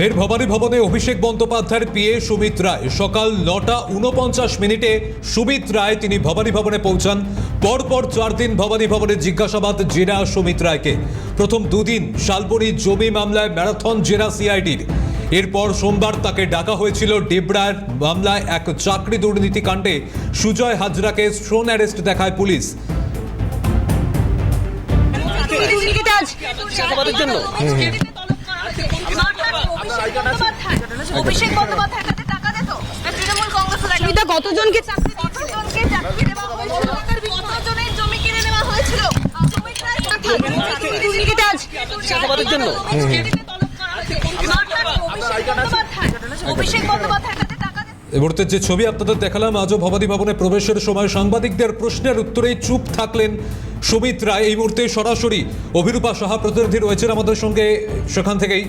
ফের ভবানী ভবনে অভিষেক বন্দ্যোপাধ্যায়ের পিএ সুমিত রায় সকাল 9:49 সুমিত রায় তিনি ভবানী ভবনে পৌঁছান। পরপর 4 দিন ভবানী ভবনে জিজ্ঞাসাবাদ জেরা সুমিত রায়কে। প্রথম দুদিন শালবনী জমি মামলায় ম্যারাথন জেরা সিআইডির। এরপর সোমবার তাকে ডাকা হয়েছিল ডেবরার মামলায় এক চাকরি দুর্নীতি কাণ্ডে সুজয় হাজরাকে স্টোন অ্যারেস্ট দেখায় পুলিশ। অভিষেক বন্দ্যোপাধ্যায়ের কাছে টাকা দিত তৃণমূল কংগ্রেস কতজনকে চাকরি দেওয়া হয়েছিল, কতজনের জমি কিনে নেওয়া হয়েছিল অভিষেক বন্দ্যোপাধ্যায়ের কাছে টাকা। এই মুহূর্তে যে ছবি আপনাদের দেখালাম, আজও ভবানী ভবনে প্রবেশের সময় সাংবাদিকদের প্রশ্নের উত্তরেই চুপ থাকলেন সুমিত রায়। এই মুহূর্তে সরাসরি অভিরূপা সাহা প্রতিনিধি রয়েছেন আমাদের সঙ্গে, সেখান থেকেই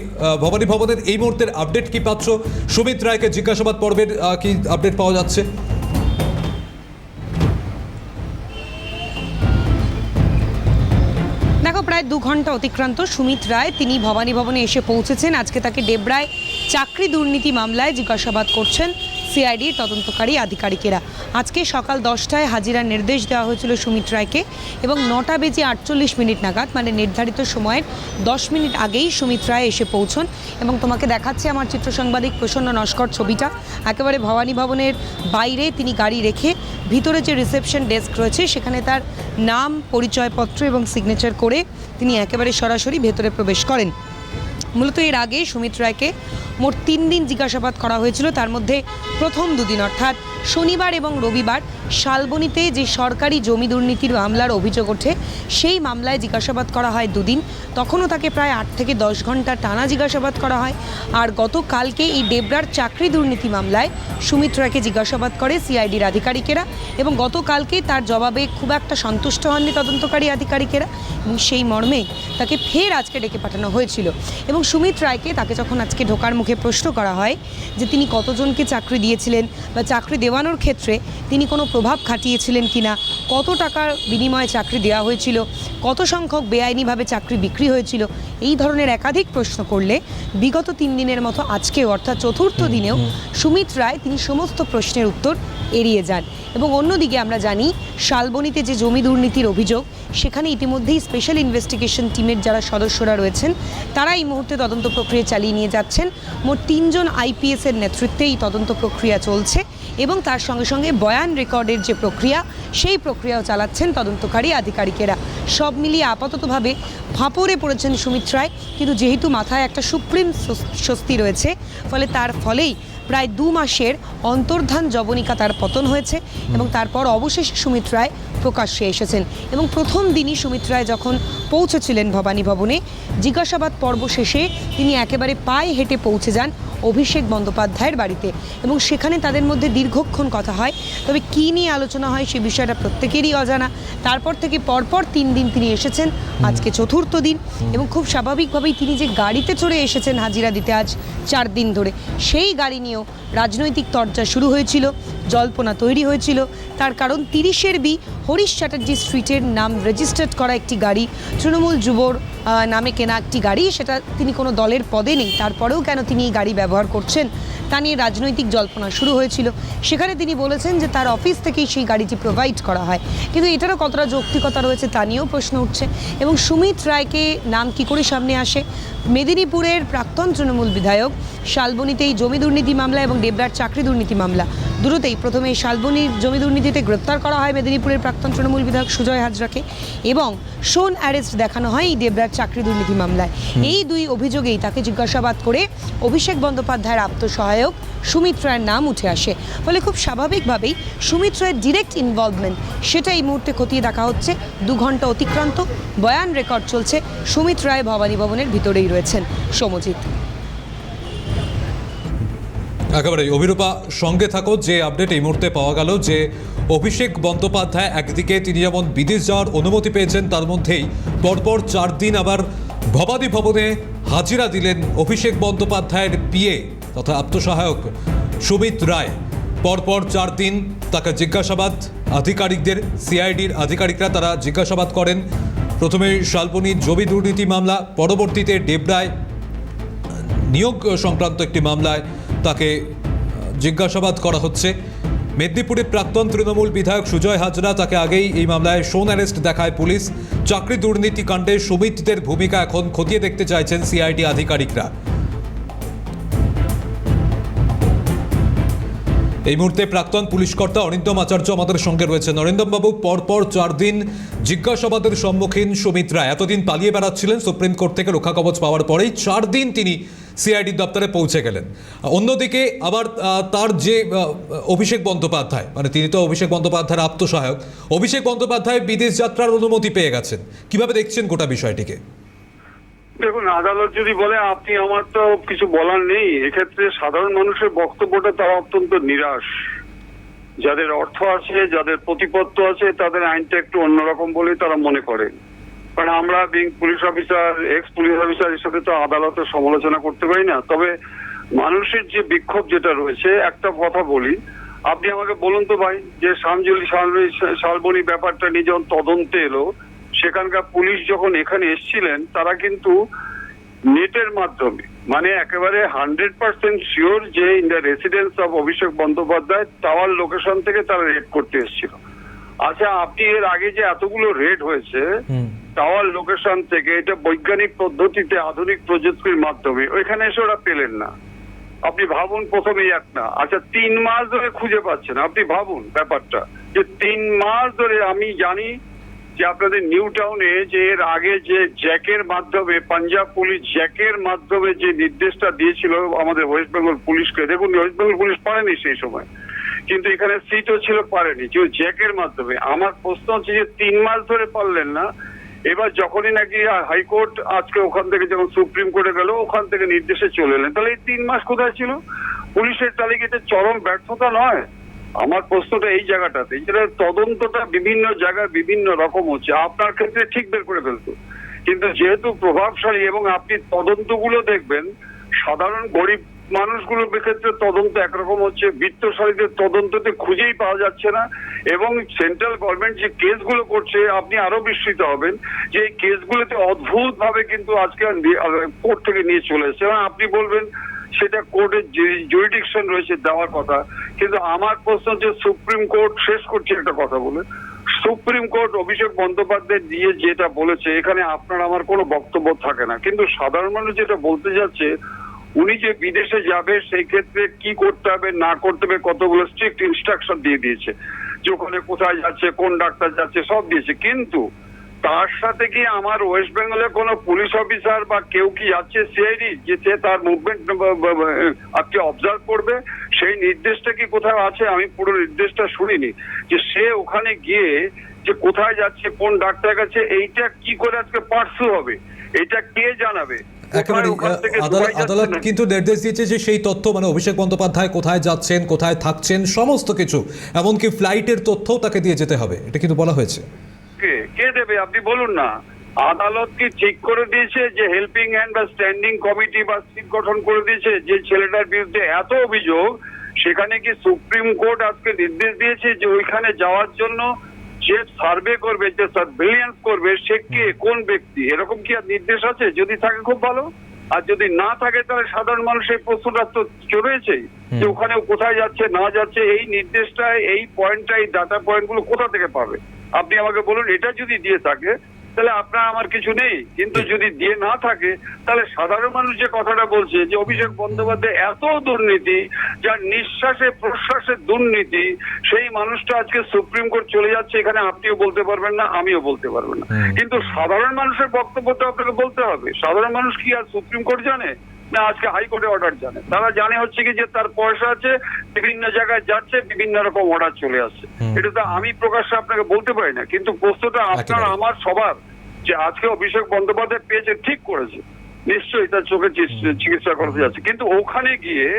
ভবানী ভবনের এই মুহূর্তের আপডেট কি পাচ্ছ? সুমিত রায়কে জিজ্ঞাসাবাদ পর্বের কি আপডেট পাওয়া যাচ্ছে? দেখো, প্রায় 2 ঘন্টা অতিক্রান্ত সুমিত রায় তিনি ভবানী ভবনে এসে পৌঁছেছেন। আজকে তাকে ডেবরায় চাকরি দুর্নীতি মামলায় জিজ্ঞাসাবাদ করছেন সিআইডির তদন্তকারী আধিকারিকেরা। আজকে সকাল 10টায় হাজিরার নির্দেশ দেওয়া হয়েছিল সুমিত রায়কে এবং 9:48 নাগাদ, মানে নির্ধারিত সময়ের 10 মিনিট আগেই সুমিত রায় এসে পৌঁছন। এবং তোমাকে দেখাচ্ছে আমার চিত্র সাংবাদিক প্রসন্ন নস্কর ছবিটা। একেবারে ভবানী ভবনের বাইরে তিনি গাড়ি রেখে ভিতরে যে রিসেপশন ডেস্ক রয়েছে সেখানে তার নাম, পরিচয়পত্র এবং সিগনেচার করে তিনি একেবারে সরাসরি ভেতরে প্রবেশ করেন। মূলত এর আগে সুমিত রায়কে মোট 3 দিন জিজ্ঞাসাবাদ করা হয়েছিল। তার মধ্যে প্রথম 2 দিন অর্থাৎ শনিবার এবং রবিবার শালবনীতে যে সরকারি জমি দুর্নীতির মামলার অভিযোগ ওঠে সেই মামলায় জিজ্ঞাসাবাদ করা হয় 2 দিন। তখনও তাকে প্রায় 8 থেকে 10 ঘন্টা টানা জিজ্ঞাসাবাদ করা হয়। আর গতকালকে এই ডেবরার চাকরি দুর্নীতি মামলায় সুমিত রায়কে জিজ্ঞাসাবাদ করে সিআইডির আধিকারিকেরা এবং গতকালকে তার জবাবে খুব একটা সন্তুষ্ট হননি তদন্তকারী আধিকারিকেরা এবং সেই মর্মে তাকে ফের আজকে ডেকে পাঠানো হয়েছিল। এবং সুমিত রায়কে তাকে যখন আজকে ঢোকার মুখে প্রশ্ন করা হয় যে তিনি কতজনকে চাকরি দিয়েছিলেন বা চাকরি দেওয়ানোর ক্ষেত্রে তিনি কোনো প্রভাব খাটিয়েছিলেন কিনা, কত টাকার বিনিময়ে চাকরি দেওয়া হয়েছিল, কত সংখ্যক বেআইনিভাবে চাকরি বিক্রি হয়েছিল, এই ধরনের একাধিক প্রশ্ন করলে বিগত 3 দিনের মতো আজকেও অর্থাৎ চতুর্থ দিনেও সুমিত রায় তিনি সমস্ত প্রশ্নের উত্তর এড়িয়ে যান। এবং অন্যদিকে আমরা জানি শালবনীতে যে জমি দুর্নীতির অভিযোগ সেখানে ইতিমধ্যেই স্পেশাল ইনভেস্টিগেশন টিমের যারা সদস্যরা রয়েছেন তারা এই মুহূর্তে তদন্ত প্রক্রিয়া চালিয়ে নিয়ে যাচ্ছেন। মোট 3 জন আইপিএসের নেতৃত্বে এই তদন্ত প্রক্রিয়া চলছে এবং তার সঙ্গে সঙ্গে বয়ান রেকর্ডের যে প্রক্রিয়া সেই প্রক্রিয়াও চালাচ্ছেন তদন্তকারী আধিকারিকেরা। সব মিলিয়ে আপাততভাবে ফাঁপড়ে পড়েছেন সুমিত রায়, কিন্তু যেহেতু মাথায় একটা সুপ্রিম স্বস্তি রয়েছে ফলে তার ফলেই প্রায় 2 মাসের অন্তর্ধান জবনিকা তার পতন হয়েছে এবং তারপর অবশেষে সুমিত রায় প্রকাশ্যে এসেছেন। এবং প্রথম দিনই সুমিত রায় যখন পৌঁছেছিলেন ভবানী ভবনে, জিজ্ঞাসাবাদ পর্ব শেষে তিনি একেবারে পায়ে হেঁটে পৌঁছে যান অভিষেক বন্দ্যোপাধ্যায়ের বাড়িতে এবং সেখানে তাদের মধ্যে দীর্ঘক্ষণ কথা হয়। তবে কী নিয়ে আলোচনা হয় সে বিষয়টা প্রত্যেকেরই অজানা। তারপর থেকে পরপর 3 দিন তিনি এসেছেন, আজকে চতুর্থ দিন এবং খুব স্বাভাবিকভাবেই তিনি যে গাড়িতে চড়ে এসেছেন হাজিরা দিতে আজ 4 দিন ধরে, সেই গাড়ি নিয়েও রাজনৈতিক চর্চা শুরু হয়েছিল, জল্পনা তৈরি হয়েছিল। তার কারণ 30 বি হরিশ চ্যাটার্জি স্ট্রিটের নাম রেজিস্টার্ড করা একটি গাড়ি, তৃণমূল যুবর নামে কেনা একটি গাড়ি, সেটা তিনি কোনো দলের পদে নেই, তারপরেও কেন তিনি এই গাড়ি ব্যবহার করছেন তা নিয়ে রাজনৈতিক জল্পনা শুরু হয়েছিল। সেখানে তিনি বলেছেন যে তার অফিস থেকেই সেই গাড়িটি প্রোভাইড করা হয়, কিন্তু এটারও কতটা যৌক্তিকতা রয়েছে তা নিয়েও প্রশ্ন উঠছে। এবং সুমিত রায়কে নাম কী করে সামনে আসে? মেদিনীপুরের প্রাক্তন তৃণমূল বিধায়ক, শালবনীতে এই জমি দুর্নীতি মামলা এবং ডেবরার চাকরি দুর্নীতি মামলা দুটোতেই প্রথমে শালবনীর জমি দুর্নীতিতে গ্রেপ্তার করা হয় মেদিনীপুরের প্রাক্তন তৃণমূল বিধায়ক সুজয় হাজরাকে এবং শোন অ্যারেস্ট দেখানো হয় এই ডেবরার চাকরি দুর্নীতি মামলায়। এই 2 অভিযোগেই তাকে জিজ্ঞাসাবাদ করে অভিষেক বন্দ্যোপাধ্যায়ের আত্মসহায়ক সুমিত রায়ের নাম উঠে আসে। ফলে খুব স্বাভাবিকভাবেই সুমিত রায়ের ডিরেক্ট ইনভলভমেন্ট সেটা এই মুহূর্তে খতিয়ে দেখা হচ্ছে। 2 ঘন্টা অতিক্রান্ত, বয়ান রেকর্ড চলছে, সুমিত রায় ভবানী ভবনের ভিতরেই রয়েছেন। সমজিৎ, একেবারে অভিরূপা সঙ্গে থাকো। যে আপডেট এই মুহূর্তে পাওয়া গেল যে অভিষেক বন্দ্যোপাধ্যায় একদিকে তিনি যেমন বিদেশ যাওয়ার অনুমতি পেয়েছেন, তার মধ্যেই পরপর 4 দিন আবার ভবানী ভবনে হাজিরা দিলেন অভিষেক বন্দ্যোপাধ্যায়ের পিএ তথা আত্মসহায়ক সুমিত রায়। পরপর 4 দিন তাকে জিজ্ঞাসাবাদ আধিকারিকদের, সিআইডির আধিকারিকরা তারা জিজ্ঞাসাবাদ করেন। প্রথমে শালবনী জমি দুর্নীতি মামলা, পরবর্তীতে ডেবরায় নিয়োগ সংক্রান্ত একটি মামলায় তাকে জিজ্ঞাসাবাদ করা হচ্ছে। মেদিনীপুরের প্রাক্তন তৃণমূল বিধায়ক সুজয় হাজরা, তাকে আগেই এই মামলায় শোন অ্যারেস্ট দেখায় পুলিশ। চাকরি দুর্নীতি কাণ্ডে সুমিতদের ভূমিকা এখন খতিয়ে দেখতে চাইছেন সিআইডি আধিকারিকরা। এই মুহূর্তে প্রাক্তন পুলিশ কর্তা অরিন্দম আচার্য আমাদের সঙ্গে রয়েছে। অরিন্দম বাবু, পরপর 4 দিন জিজ্ঞাসাবাদের সম্মুখীন সুমিত রায়। এতদিন পালিয়ে বেড়াচ্ছিলেন, সুপ্রিম কোর্ট থেকে রক্ষা কবচ পাওয়ার পরেই 4 দিন তিনি সিআইডি দপ্তরে পৌঁছে গেলেন। অন্যদিকে আবার তার যে অভিষেক বন্দ্যোপাধ্যায়, মানে তিনি তো অভিষেক বন্দ্যোপাধ্যায়ের আত্মসহায়ক, অভিষেক বন্দ্যোপাধ্যায় বিদেশ যাত্রার অনুমতি পেয়ে গেছেন। কিভাবে দেখছেন গোটা বিষয়টিকে? দেখুন, আদালত যদি বলে, আপনি, আমার তো কিছু বলার নেই। এক্ষেত্রে সাধারণ মানুষের বক্তব্যটা তারা অত্যন্ত নিরাশ। যাদের অর্থ আছে, যাদের প্রতিপত্ত আছে, তাদের আইনটা একটু অন্যরকম বলে তারা মনে করে। কারণ আমরা police officer, x police officer হিসেবে তো আদালতের সমালোচনা করতে পারি না। তবে মানুষের যে বিক্ষোভ যেটা রয়েছে, একটা কথা বলি, আপনি আমাকে বলুন তো ভাই, যে শালবনী ব্যাপারটা নিয়ে যখন তদন্তে এলো, সেখানকার পুলিশ যখন এখানে এসেছিলেন, তারা কিন্তু নেটের মাধ্যমে, মানে একেবারে 100% শিওর যে in the residence of Abhishek Bandyopadhyay tower location থেকে তারা রেড করতে এসেছিল। আচ্ছা, আপনি এর আগে যে এতগুলো রেড হয়েছে টাওয়ার লোকেশন থেকে, এটা বৈজ্ঞানিক পদ্ধতিতে আধুনিক প্রযুক্তির মাধ্যমে, ওইখানে এসে ওরা পেলেন না। আপনি ভাবুন, প্রথমেই একটা, আচ্ছা 3 মাস ধরে খুঁজে পাচ্ছেন। আপনি ভাবুন ব্যাপারটা, যে 3 মাস ধরে। আমি জানি যে আপনাদের নিউ টাউনে যে এর আগে যে জ্যাকের মাধ্যমে, পাঞ্জাব পুলিশ জ্যাকের মাধ্যমে যে নির্দেশটা দিয়েছিল আমাদের ওয়েস্ট বেঙ্গল পুলিশকে, দেখুন ওয়েস্ট বেঙ্গল পুলিশ পারেনি সেই সময়, কিন্তু এখানে সিটও ছিল, পারেনি, যে জ্যাকের মাধ্যমে। আমার প্রশ্ন হচ্ছে যে 3 মাস ধরে পারলেন না, এবার যখনই নাকি হাইকোর্ট আজকে ওখান থেকে যখন সুপ্রিম কোর্টে গেল, ওখান থেকে নির্দেশে চলে এলেন, তাহলে এই 3 মাস কোথায় ছিল? পুলিশের তালিকাতে চরম ব্যর্থতা নয়? আমার প্রশ্নটা এই জায়গাটাতে, যেটা তদন্তটা বিভিন্ন জায়গায় বিভিন্ন রকম হচ্ছে। আপনার ক্ষেত্রে ঠিক বের করে ফেলতো, কিন্তু যেহেতু প্রভাবশালী, এবং আপনি তদন্তগুলো দেখবেন, সাধারণ গরিব মানুষগুলোর ক্ষেত্রে তদন্ত একরকম হচ্ছে, বিত্তশালীদের তদন্ততে খুঁজেই পাওয়া যাচ্ছে না। এবং সেন্ট্রাল গভর্নমেন্ট যে কেসগুলো করছে, আপনি আরো বিস্মিত হবেন যে এই কেসগুলোতে অদ্ভুত ভাবে কিন্তু আজকে কোর্ট থেকে নিয়ে চলে এসেছে। এবং আপনি বলবেন সেটা কোর্টের জুরিডিকশন রয়েছে দেওয়ার কথা, কিন্তু আমার প্রশ্ন যে সুপ্রিম কোর্ট, শেষ করছে একটা কথা বলে, সুপ্রিম কোর্ট অভিষেক বন্দ্যোপাধ্যায় দিয়ে যেটা বলেছে, এখানে আপনার আমার কোনো বক্তব্য থাকে না। কিন্তু সাধারণ মানুষ যেটা বলতে যাচ্ছে, উনি যে বিদেশে যাবে সেই ক্ষেত্রে কি করতে হবে না করতে হবে কতগুলো স্ট্রিক্ট ইনস্ট্রাকশন দিয়ে দিয়েছে, যে ওখানে কোথায় যাচ্ছে, কোন ডাক্তার যাচ্ছে, সব দিয়েছে। কিন্তু তার সাথে কি আমার ওয়েস্ট বেঙ্গলে কোনো পুলিশ অফিসার বা কেউ কি যাচ্ছে সিআইডি, যে সে তার মুভমেন্ট আজকে অবজার্ভ করবে? সেই নির্দেশটা কি কোথাও আছে? আমি পুরো নির্দেশটা শুনিনি, যে সে ওখানে গিয়ে যে কোথায় যাচ্ছে, কোন ডাক্তার কাছে, এইটা কি করে আজকে পার্সু হবে, এটা কে জানাবে? একেবারে আদালত কিন্তু নির্দেশ দিয়েছে যে সেই তথ্য, মানে অভিষেক বন্দ্যোপাধ্যায় কোথায় যাচ্ছেন, কোথায় থাকছেন, সমস্ত কিছু, এমনকি ফ্লাইটের তথ্যও তাকে দিয়ে যেতে হবে, এটা কিন্তু বলা হয়েছে। কে দেবে আপনি বলুন না? আদালত কি ঠিক করে দিয়েছে যে হেল্পিং হ্যান্ড বা স্ট্যান্ডিং কমিটি বা সিট গঠন করে দিয়েছে যে ছেলেটার বিরুদ্ধে এত অভিযোগ? সেখানে কি সুপ্রিম কোর্ট আজকে নির্দেশ দিয়েছে যে ওইখানে যাওয়ার জন্য যে সার্ভে করবে, যে সার্ভেলিয়েন্স করবে, সে কে, কোন ব্যক্তি? এরকম কি আর নির্দেশ আছে? যদি থাকে খুব ভালো, আর যদি না থাকে তাহলে সাধারণ মানুষের প্রশ্নটা তো চলেছেই, যে ওখানে কোথায় যাচ্ছে না যাচ্ছে, এই নির্দেশটা, এই পয়েন্টটা, এই ডাটা পয়েন্টগুলো কোথা থেকে পাবে? আপনি আমাকে বলুন। এটা যদি দিয়ে থাকে তাহলে আপনার আমার কিছু নেই, কিন্তু যদি দিয়ে না থাকে তাহলে সাধারণ মানুষ যে কথাটা বলছে যে অভিষেক বন্দ্যোপাধ্যায় এত দুর্নীতি, যার নিঃশ্বাসে প্রশ্বাসে দুর্নীতি, সেই মানুষটা আজকে সুপ্রিম কোর্ট চলে যাচ্ছে, এখানে আপনিও বলতে পারবেন না, আমিও বলতে পারবেন না। কিন্তু সাধারণ মানুষের বক্তব্যটা আপনাকে বলতে হবে। সাধারণ মানুষ কি আর সুপ্রিম কোর্ট জানে না আজকে হাইকোর্টে অর্ডার জানে? তারা জানে হচ্ছে কি যে তার পয়সা আছে, বিভিন্ন জায়গায় যাচ্ছে, বিভিন্ন রকম অর্ডার চলে আসছে। এটা তো আমি প্রকাশ্যে আপনাকে বলতে পারি না। কিন্তু প্রশ্নটা আপনার আমার সবার, যে আজকে অভিষেক বন্দ্যোপাধ্যায় পেয়েছে, ঠিক করেছে, নিশ্চয়ই তার চোখে চিকিৎসা করাতে যাচ্ছে, কিন্তু ওখানে গিয়ে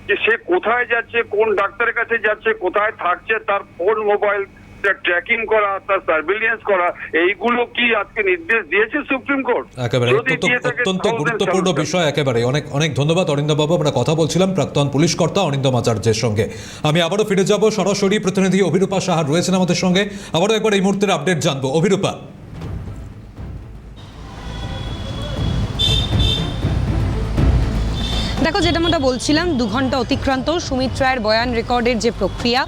যে সে কোথায় যাচ্ছে, কোন ডাক্তারের কাছে যাচ্ছে, কোথায় থাকছে, তার ফোন মোবাইল ট্র্যাকিং করা, তার সার্ভিলিয়েন্স করা, এইগুলো কি আজকে নির্দেশ দিয়েছে সুপ্রিম কোর্ট? একেবারে অত্যন্ত গুরুত্বপূর্ণ বিষয়। একেবারে অনেক অনেক ধন্যবাদ অরিন্দম বাবু। আমরা কথা বলছিলাম প্রাক্তন পুলিশ কর্তা অরিন্দম আচার্যের সঙ্গে। আমি আবারও ফিরে যাব, সরাসরি প্রতিনিধি অভিরূপা সাহা রয়েছেন আমাদের সঙ্গে। আবারও একবার এই মুহূর্তের আপডেট জানবো। অভিরূপা, দেখো, যেটা আমরা বলছিলাম, 2 ঘন্টা অতিক্রান্ত, সুমিত রায়ের বয়ান রেকর্ডের যে প্রক্রিয়া,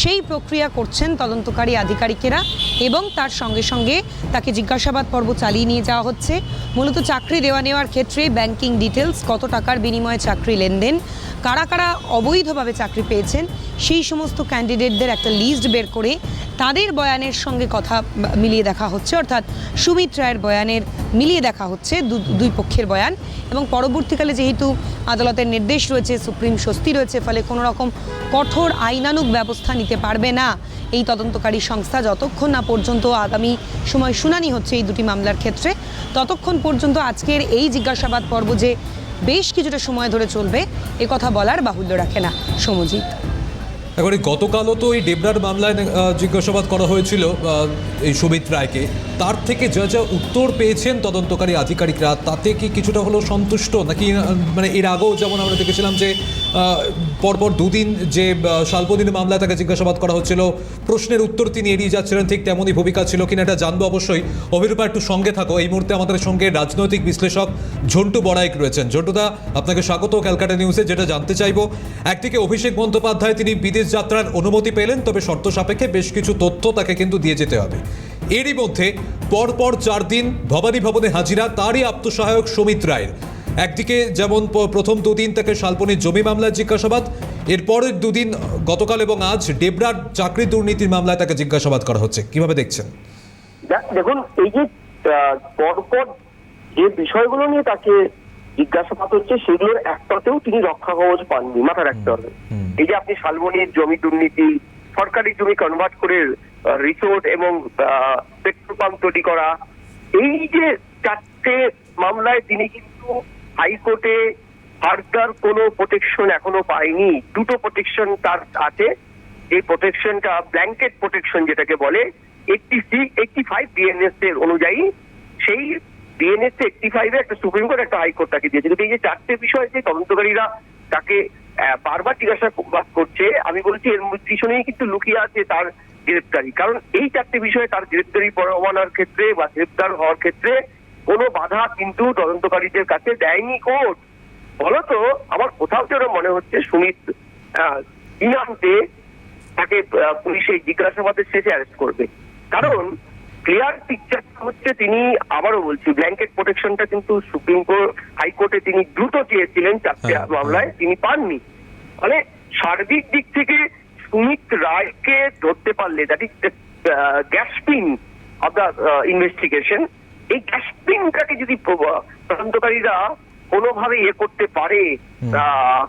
সেই প্রক্রিয়া করছেন তদন্তকারী আধিকারিকেরা এবং তার সঙ্গে সঙ্গে তাকে জিজ্ঞাসাবাদ পর্ব চালিয়ে নিয়ে যাওয়া হচ্ছে। মূলত চাকরি দেওয়া নেওয়ার ক্ষেত্রে ব্যাংকিং ডিটেলস, কত টাকার বিনিময়ে চাকরি লেনদেন, কারা কারা অবৈধভাবে চাকরি পেয়েছেন, সেই সমস্ত ক্যান্ডিডেটদের একটা লিস্ট বের করে তাদের বয়ানের সঙ্গে কথা মিলিয়ে দেখা হচ্ছে, অর্থাৎ সুমিত রায়ের বয়ানের মিলিয়ে দেখা হচ্ছে দুই পক্ষের বয়ান। এবং পরবর্তীকালে যেহেতু আদালতের নির্দেশ রয়েছে, সুপ্রিম স্বস্তি রয়েছে, ফলে কোনো রকম কঠোর আইনানুগ ব্যবস্থা নিতে পারবে না এই তদন্তকারী সংস্থা যতক্ষণ না পর্যন্ত আগামী সময় শুনানি হচ্ছে এই দুটি মামলার ক্ষেত্রে। ততক্ষণ পর্যন্ত আজকের এই জিজ্ঞাসাবাদ পর্ব যে বেশ কিছুটা সময় ধরে চলবে, এ কথা বলার বাহুল্য রাখে না সমজিৎ। এবারে গতকালও তো এই ডেবরার মামলায় জিজ্ঞাসাবাদ করা হয়েছিল এই সুমিত রায়কে, তার থেকে যা যা উত্তর পেয়েছেন তদন্তকারী আধিকারিকরা, তাতে কি কিছুটা হলো সন্তুষ্ট নাকি? মানে এর আগেও যেমন আমরা দেখেছিলাম যে পরপর 2 দিন যে শালবনীর মামলায় তাকে জিজ্ঞাসাবাদ করা হচ্ছিল, প্রশ্নের উত্তর তিনি এড়িয়ে যাচ্ছিলেন, ঠিক তেমনই ভূমিকা ছিল কিনা এটা জানবো অবশ্যই। অভিরূপা, একটু সঙ্গে থাকো। এই মুহূর্তে আমাদের সঙ্গে রাজনৈতিক বিশ্লেষক ঝন্টু বড়াইক রয়েছেন। ঝন্টুদা, আপনাকে স্বাগত ক্যালকাটা নিউজে। যেটা জানতে চাইবো, একদিকে অভিষেক বন্দ্যোপাধ্যায় তিনি বিদেশ যাত্রার অনুমতি পেলেন, তবে শর্ত সাপেক্ষে বেশ কিছু তথ্য তাকে কিন্তু দিয়ে যেতে হবে। এরই মধ্যে পরপর 4 দিন ভবানী ভবনে হাজিরা তারই আত্মসহায়ক সুমিত রায়ের। একদিকে যেমন প্রথম 2 দিন তাকে শালবনীর জমি মামলায় জিজ্ঞাসাবাদ, এরপরের 2 দিন গতকাল এবং আজ ডেবরার চাকরি দুর্নীতির মামলায় তাকে জিজ্ঞাসাবাদ করা হচ্ছে। কিভাবে দেখছেন? দেখুন, এই যে পরপর যে বিষয়গুলো নিয়ে তাকে জিজ্ঞাসাবাদ হচ্ছে, সেগুলোর একটাতেও তিনি রক্ষা কবচ পাননি, মাথা রাখতে হবে। এই যে আপনি শালবনীর জমি দুর্নীতি, সরকারি জমি কনভার্ট করে রিসোর্ট এবং পেট্রোল পাম্প তৈরি করা, এই যে 4টে মামলায় তিনি কিন্তু হাইকোর্টে ফার্দার কোনো প্রোটেকশন এখনো পায়নি। 2টো প্রোটেকশন তার আছে। এই প্রোটেকশনটা ব্ল্যাঙ্কেট প্রোটেকশন যেটাকে বলে 85 বিএনএস এর অনুযায়ী, সেই বিএনএস 85 একটা সুপ্রিম কোর্ট একটা হাইকোর্ট তাকে দিয়েছে। কিন্তু এই যে 4টে বিষয় যে তদন্তকারীরা তাকে বারবার জিজ্ঞাসাবাদ করছে, আমি বলছি এর পিছনেই কিন্তু লুকিয়ে আছে তার গ্রেপ্তারি। কারণ এই 4টে বিষয়ে তার গ্রেপ্তারি পরোয়ানার ক্ষেত্রে বা গ্রেপ্তার হওয়ার ক্ষেত্রে কোনো বাধা কিন্তু তদন্তকারীদের কাছে দেয়নি কোর্ট। ফলত আমার কোথাও যেন মনে হচ্ছে সুমিত দিনান্তে তাকে পুলিশ এই জিজ্ঞাসাবাদের শেষে অ্যারেস্ট করবে। কারণ ক্লিয়ার পিকচারটা হচ্ছে, তিনি আবারও বলছি, ব্ল্যাঙ্কেট প্রোটেকশনটা কিন্তু সুপ্রিম কোর্ট হাইকোর্টে তিনি দ্রুত চেয়েছিলেন 4টে মামলায়, তিনি পাননি। মানে সার্বিক দিক থেকে সুমিত রায়কে ধরতে পারলে, that is gasping of the investigation, এই গ্যাসপিংটাকে যদি তদন্তকারীরা কোনোভাবে করতে পারে,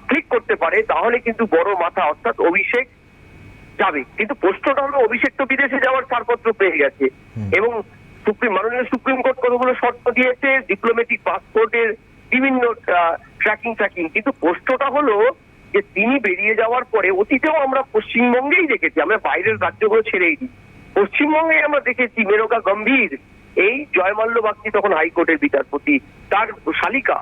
ক্লিক করতে পারে, তাহলে কিন্তু বড় মাথা অর্থাৎ অভিষেক যাবে। কিন্তু প্রশ্নটা হলো, অভিষেক তো বিদেশে যাওয়ার ছাড়পত্র পেয়ে গেছে এবং মাননীয় সুপ্রিম কোর্ট কতগুলো শর্ত দিয়েছে, ডিপ্লোম্যাটিক পাসপোর্টের বিভিন্ন ট্র্যাকিং, কিন্তু প্রশ্নটা হলো যে তিনি বেরিয়ে যাওয়ার পরে, অতীতেও আমরা পশ্চিমবঙ্গেই দেখেছি, আমরা বাইরের রাজ্যগুলো ছেড়েই দিই, পশ্চিমবঙ্গে আমরা দেখেছি মেনকা গম্ভীর, এই জয়মাল্য বাগচি তখন হাইকোর্টের বিচারপতি, তার শালিকা,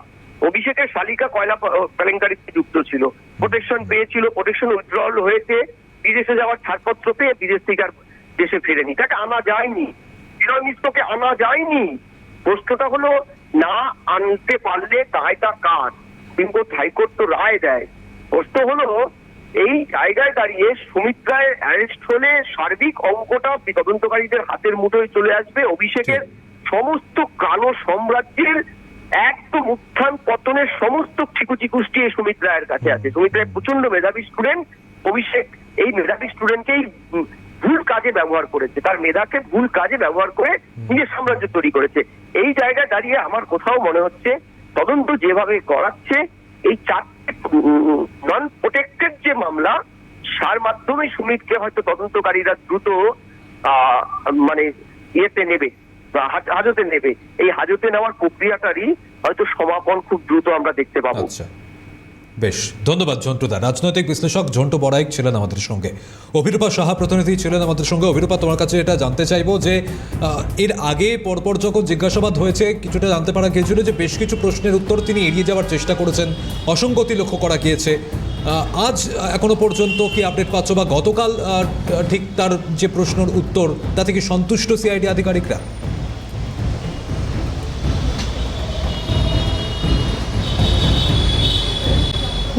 অভিষেকের শালিকা কয়লা কেলেঙ্কারিতে যুক্ত ছিল, প্রোটেকশন পেয়েছিল, প্রোটেকশন উইথড্রল হয়েছে, বিদেশে যাওয়ার ছাড়পত্র পেয়ে বিদেশ থেকে আর দেশে ফেরেনি, তাকে আনা যায়নি, বিনয় মিশ্রকে আনা যায়নি। প্রশ্নটা হলো, না আনতে পারলে দায়টা কার? সুপ্রিম কোর্ট হাইকোর্ট তো রায় দেয়। প্রশ্ন হলো, এই জায়গায় দাঁড়িয়ে সুমিত রায়ের অ্যারেস্ট হলে সার্বিক অঙ্কটা তদন্তকারীদের হাতের মুঠোয় চলে আসবে। অভিষেকের সমস্ত কালো সাম্রাজ্যের একদম উত্থান পতনের সমস্ত চিকুচিকুষ্টি সুমিত রায়ের কাছে আছে। সুমিত রায় প্রচন্ড মেধাবী স্টুডেন্ট, অভিষেক এই মেধাবী স্টুডেন্টকেই ভুল কাজে ব্যবহার করেছে, তার মেধাকে ভুল কাজে ব্যবহার করে নিজের সাম্রাজ্য তৈরি করেছে। এই জায়গায় দাঁড়িয়ে আমার কোথাও মনে হচ্ছে তদন্ত যেভাবে করাচ্ছে, এই 4টে নন প্রোটেক্টেড যে মামলা, তার মাধ্যমে সুমিতকে হয়তো তদন্তকারীরা দ্রুত মানে ইয়েতে নেবে বা হাজতে নেবে। এই হাজতে নেওয়ার প্রক্রিয়াটারই হয়তো সমাপন খুব দ্রুত আমরা দেখতে পাবো। বেশ, ধন্যবাদ ঝন্টুদা। রাজনৈতিক বিশ্লেষক ঝন্টু বড়াইক ছিলেন আমাদের সঙ্গে। অভিরূপা সাহা প্রতিনিধি ছিলেন আমাদের সঙ্গে। অভিরূপা, তোমার কাছে এটা জানতে চাইবো যে এর আগে পরপর যখন জিজ্ঞাসাবাদ হয়েছে, কিছুটা জানতে পারা গিয়েছিল যে বেশ কিছু প্রশ্নের উত্তর তিনি এড়িয়ে যাওয়ার চেষ্টা করেছেন, অসঙ্গতি লক্ষ্য করা গিয়েছে। আজ এখনো পর্যন্ত কি আপডেট পাচ্ছ, বা গতকাল ঠিক তার যে প্রশ্নের উত্তর তাতে কি সন্তুষ্ট সিআইডি আধিকারিকরা?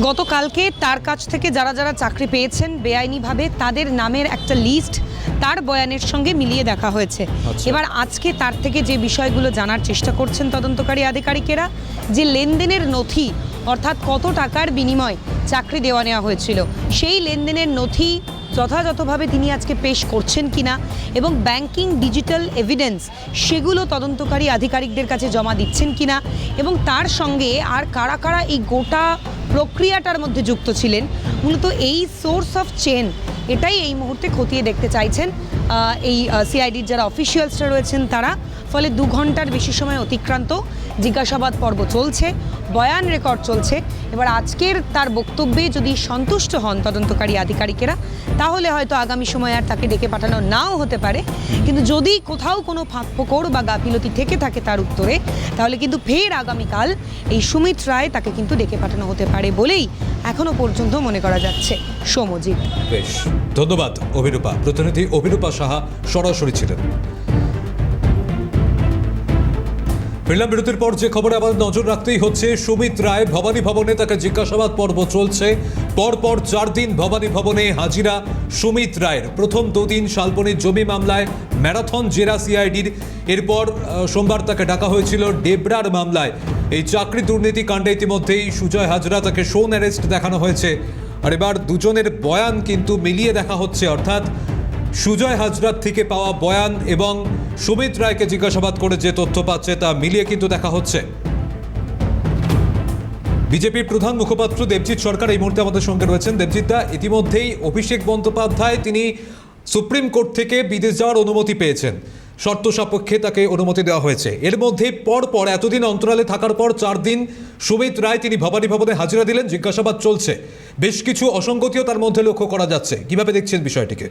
গতকালকে তার কাছ থেকে যারা যারা চাকরি পেয়েছেন বেআইনিভাবে তাদের নামের একটা লিস্ট তার বয়ানের সঙ্গে মিলিয়ে দেখা হয়েছে। আচ্ছা। এবার আজকে তার থেকে যে বিষয়গুলো জানার চেষ্টা করছেন তদন্তকারী আধিকারিকেরা, যে লেনদেনের নথি অর্থাৎ কত টাকার বিনিময়ে চাকরি দেওয়া নেওয়া হয়েছিল, সেই লেনদেনের নথি যথাযথভাবে তিনি আজকে পেশ করছেন কিনা এবং ব্যাংকিং ডিজিটাল এভিডেন্স সেগুলো তদন্তকারী আধিকারিকদের কাছে জমা দিচ্ছেন কিনা এবং তার সঙ্গে আর কারা কারা এই গোটা প্রক্রিয়াটার মধ্যে যুক্ত ছিলেন, মূলত এই সোর্স অফ চেন এটাই এই মুহূর্তে খতিয়ে দেখতে চাইছেন এই সিআইডির যারা অফিসিয়ালসরা রয়েছেন তারা। ফলে 2 ঘন্টার বেশি সময় অতিক্রান্ত, জিজ্ঞাসাবাদ পর্ব চলছে, বয়ান রেকর্ড চলছে। এবার আজকের তার বক্তব্যে যদি সন্তুষ্ট হন তদন্তকারী আধিকারিকেরা তাহলে হয়তো আগামী সময় আর তাকে ডেকে পাঠানো নাও হতে পারে, কিন্তু যদি কোথাও কোনো ফাঁকফোকর বা গাফিলতি থেকে থাকে তার উত্তরে, তাহলে কিন্তু ফের আগামীকাল এই সুমিত রায় তাকে কিন্তু ডেকে পাঠানো হতে পারে বলেই এখনো পর্যন্ত মনে করা যাচ্ছে। সৌমজিৎ। বেশ, ধন্যবাদ অভিরূপা। প্রতিনিধি অভিরূপা সাহা সরাসরি ছিলেন। ফিরলাম বিরতির পর। যে খবরে আবার নজর রাখতেই হচ্ছে, সুমিত রায় ভবানী ভবনে তাকে জিজ্ঞাসাবাদ পর্ব চলছে। পরপর 4 দিন ভবানী ভবনে হাজিরা সুমিত রায়ের। প্রথম 2 দিন শালবনির জমি মামলায় ম্যারাথন জেরা সিআইডির, এরপর সোমবার তাকে ডাকা হয়েছিল ডেবরার মামলায়। এই চাকরি দুর্নীতি কাণ্ডে ইতিমধ্যেই সুজয় হাজরা তাকে শোন অ্যারেস্ট দেখানো হয়েছে। আর এবার দুজনের বয়ান কিন্তু মিলিয়ে দেখা হচ্ছে, অর্থাৎ সুজয় হাজরার থেকে পাওয়া বয়ান এবং সুমিত রায়কে জিজ্ঞাসাবাদ করে যে তথ্য পাচ্ছে তা মিলিয়ে কিন্তু দেখা হচ্ছে। বিজেপির প্রধান মুখপাত্র দেবজিৎ সরকার এই মুহূর্তে আমাদের সঙ্গে রয়েছেন। দেবজিৎ দা, ইতিমধ্যেই অভিষেক বন্দ্যোপাধ্যায় তিনি সুপ্রিম কোর্ট থেকে বিদেশ যাওয়ার অনুমতি পেয়েছেন, শর্ত সাপেক্ষে তাকে অনুমতি দেওয়া হয়েছে। এর মধ্যে পর এতদিন অন্তরালে থাকার পর 4 দিন সুমিত রায় তিনি ভবানী ভবনে হাজিরা দিলেন, জিজ্ঞাসাবাদ চলছে। বেশ কিছু অসঙ্গতিও তার মধ্যে লক্ষ্য করা যাচ্ছে। কিভাবে দেখছেন বিষয়টিকে?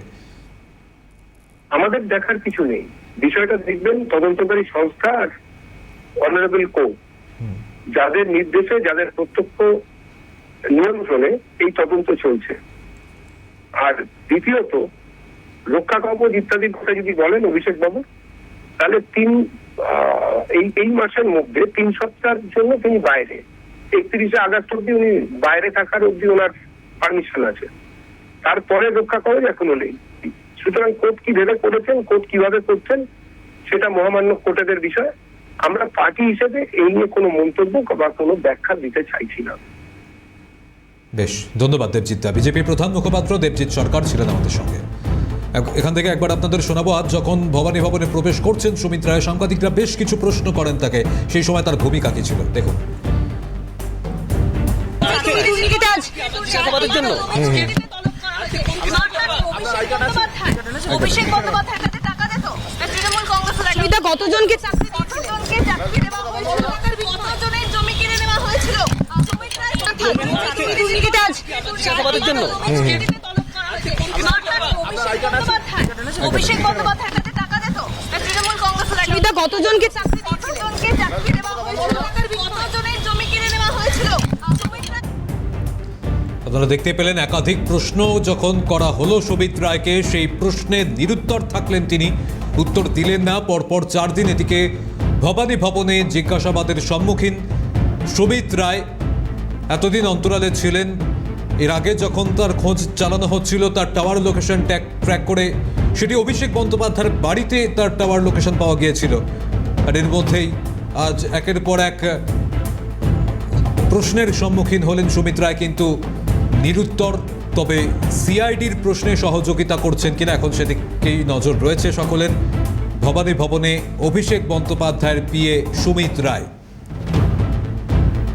আমাদের দেখার কিছু নেই, বিষয়টা দেখবেন তদন্তকারী সংস্থা আর অনারেবল কোর্ট, যাদের নির্দেশে যাদের প্রত্যক্ষ নিয়ন্ত্রণে এই তদন্ত চলছে। আর দ্বিতীয়ত রক্ষা কবচ ইত্যাদি কথা যদি বলেন অভিষেক বাবু, তাহলে এই মাসের মধ্যে 3 সপ্তাহের জন্য তিনি বাইরে, 31শে আগস্ট অব্দি উনি বাইরে থাকার অব্দি ওনার পারমিশন আছে, তারপরে রক্ষা কবচ এখনো নেই। সুতরাং কোর্ট কি ভেবে করেছেন, কোর্ট কিভাবে করছেন সেটা মহামান্য কোর্টেদের বিষয়। আমরা পার্টি হিসেবে এই নিয়ে কোনো মন্তব্য বা কোনো ব্যাখ্যা দিতে চাইছি না। বেশ, ধন্যবাদ দেবজিৎ দা। বিজেপির প্রধান মুখপাত্র দেবজিৎ সরকার ছিলেন আমাদের সঙ্গে। এখান থেকে একবার আপনাদের শোনাবো, আজ যখন ভবানী ভবনে প্রবেশ করছেন সুমিত রায়, সাংবাদিকরা বেশ কিছু প্রশ্ন করেন তাকে। সেই সময় তার ভূমিকা কি ছিল দেখুন। অভিষেক বন্দ্যোপাধ্যায় কাছে টাকা দিত, তৃণমূল কংগ্রেসের কতজনকে চাকরি দেওয়া হয়েছিল, কতজনের জমি কিনে নেওয়া হয়েছিল। অভিষেক বন্দ্যোপাধ্যায় কাছে টাকা দিত, তৃণমূল কংগ্রেসের কতজনকে চাকরি দেওয়া হয়েছিল, কতজনের জমি কিনে নেওয়া হয়েছিল। আপনারা দেখতে পেলেন একাধিক প্রশ্ন যখন করা হলো সুমিত রায়কে, সেই প্রশ্নে নিরুত্তর থাকলেন তিনি, উত্তর দিলেন না। পরপর 4 দিন এদিকে ভবানী ভবনে জিজ্ঞাসাবাদের সম্মুখীন সুমিত রায়। এতদিন অন্তরালে ছিলেন। এর আগে যখন তার খোঁজ চালানো হচ্ছিল, তার টাওয়ার লোকেশন ট্র্যাক করে সেটি অভিষেক বন্দ্যোপাধ্যায়ের বাড়িতে তার টাওয়ার লোকেশন পাওয়া গিয়েছিল। আর এর মধ্যেই আজ একের পর এক প্রশ্নের সম্মুখীন হলেন সুমিত রায়, কিন্তু নিরুত্তর। তবে সিআইডির প্রশ্নে সহযোগিতা করছেন কিনা এখন সেদিকেই নজর রয়েছে সকলের। ভবানী ভবনে অভিষেক বন্দ্যোপাধ্যায়ের পিএ সুমিত রায়।